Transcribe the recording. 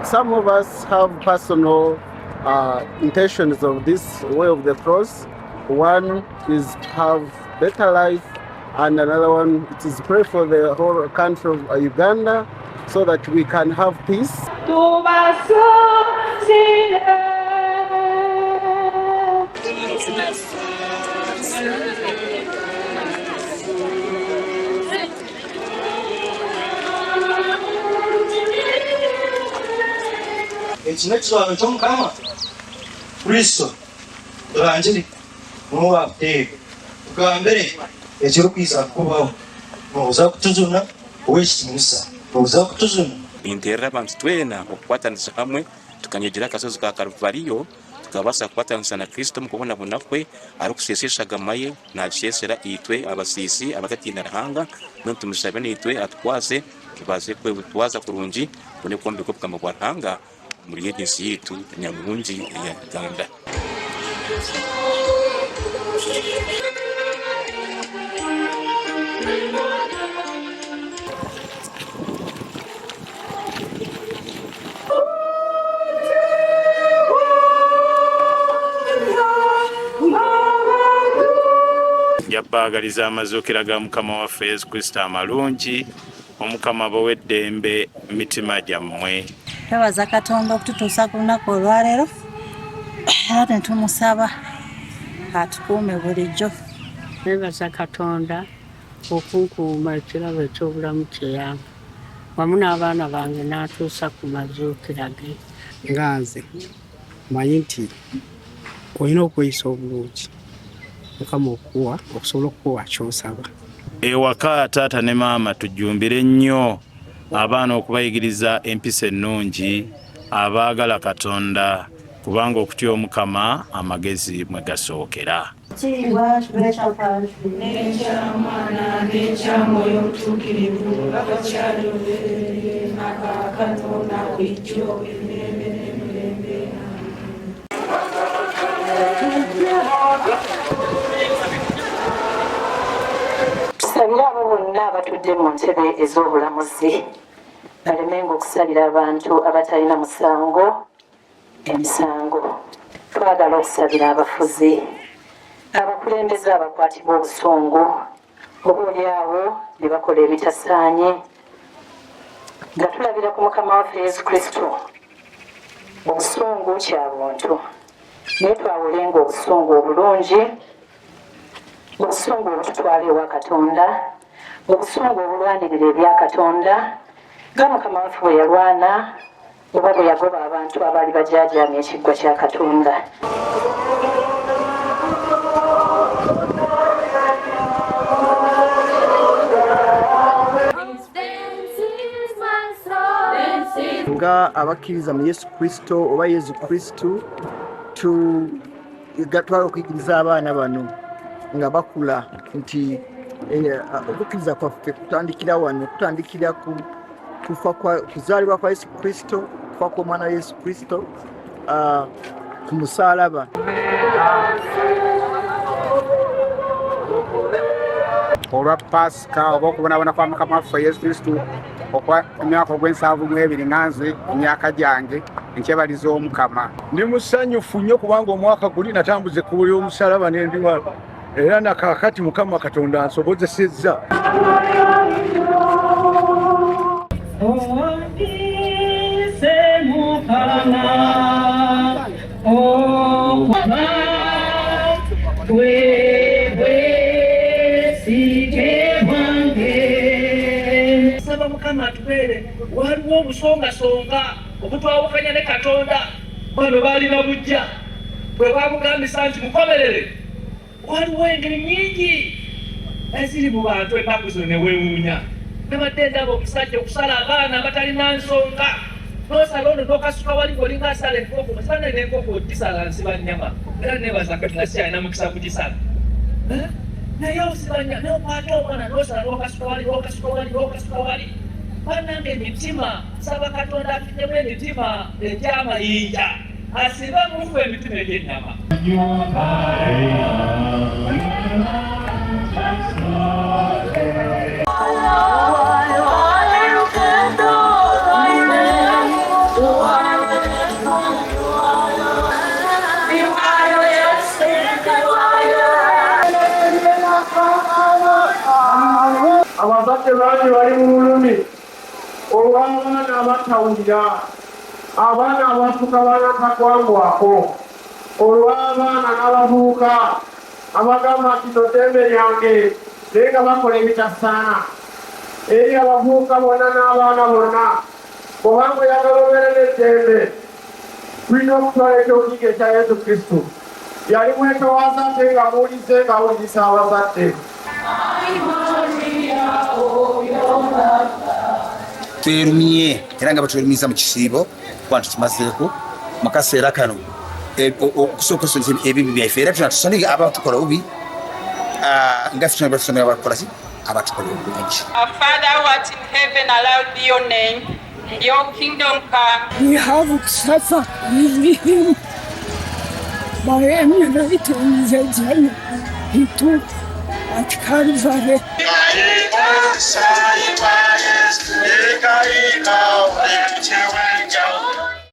Some of us have personal intentions of this way of the cross. One is have better life, and another one is pray for the whole country of Uganda so that we can have peace. Ekino kiwaabwe ky'Omukama Kristo evanjiri muwaffe tugambire ekirukwiza kubaho mubuza kutuzuna ow'ekitiinisa mubuza kutuzuna interera abantu twena okukwatanisa hamwe tukanyegera akasozi ka Kaluvaliyo tukabasa kukwatanisa na Kristo mu kubonabona kwe ari kusesesha gamaye nakisesera itwe abasisi abakatinda rahanga no tumusabe nitwe atwaze tubaze kwe butwaza kurungi bone kombe ko bukama bwa rahanga muri agency yitu nyamurungi ya Uganda. Abakkiriza amazuukira ga Mukama waffe Yesu Kristo amalungi omukama bow'eddembe mitima gyammwe. Twebaza Katonda okututuusa ku lunaku olwaleero era netumusaba atukuume bulijjo. Twebaza Katonda okunkuuma ekirabo eky'obulamu kye yampa wamu n'abaana bange n'atuusa ku mazuukira ge. Nga nze manyi nti olina okweyisa obulungi Mukama okuwa okusobola okuwa ky'osaba. Ewaka taata ne maama tujjumbire nnyo abaana okubayigiriza empisa ennungi abaagala Katonda kubanga okutya Omukama amagezi mwe gasookera. Tusabire abo bonna abatudde mu ntebe ez'obulamuzi balemenga okusalira abantu abatalina musango emisango. Twagala okusabira abafuzi abakulembeze abakwatibwa obusungu oboolyawo ne bakola ebitasaanye nga tulabira ku Mukama waffe Yesu Kristo. Obusungu kya buntu naye twawulenga obusungu obulungi, obusungu obututwala ewa Katonda, obusungu obulwanirira ebya Katonda nga Mukama waffe bwe yalwana oba bwe yagoba abantu abaali bajajaamya ekiggwa kya Katonda. Nga abakkiriza mu Yesu Kristo oba Yesu Kristo twala okuyigiriza abaana bano nga bakula nti okukkiriza kwaffe kutandikira wano, kutandikira kuzaalibwa kwa Yesu Kristo, kufa kw'omwana Yesu Kristo ku musaalaba. Olwa Pasika oba okubonaabona kwa Mukama waffe Yesu Kristo okwa emyaka ogw'ensanvu mu ebiri nganze emyaka gyange nkyebaliza Omukama. Ndi musanyufu nnyo kubanga omwaka guli natambuza ekkubo ly'omusalaba ne ndi wano era na kaakati Mukama Katonda ansobozesezza. Mukama atubeere waliwo obusongasonga obutwawukanya ne Katonda bano baalina bujja bwe bamugambisa nti mukomerere. Waliwo engeri nnyingi eziri mu bantu ennaku zino ne weewuunya. Nabadde ndaba omusajja okusala abaana abatalina nsonga n'osala wano n'okasuka wali ng'olinga asala enkoko masana n'enkoko ogisala nsiba nnyama era neebaza Katonda si alina mukisa kugisala naye osiba nnyama n'okwata omwana n'osala n'okasuka wali bannange emitima saba Katonda afiddemu emitima egy'amayinja asibe mufu emitima egy'ennyama. Abazadde bangi bali mu bulumi olw'abaana abatawulira, abaana abafuuka banakakwangwako, olw'abaana n'abavubuka abagamba nti totembe lyange naye nga bakola ebitasaana. Eri abavubuka bonna n'abaana bonna, kubanga oyagala obeere n'eddembe tulina okutwala ekyokiiga ekya Yesu Kristo. Yali mwetoowaza ate nga muwulize ng'awuliriza abazadde. Twerumye era nga batwerumiza mu kisiibo kuba tukimazeeko mu kaseera kano okusooka okusomesa ebibi byaffe era tunatusonyiga abatukola obubi nga ffe tusomera abakola ki abatukola obubi. Our Father who art in heaven, hallowed be your name, and your kingdom come. We have suffered with him by emulating the journey he took at Calvary. Sai,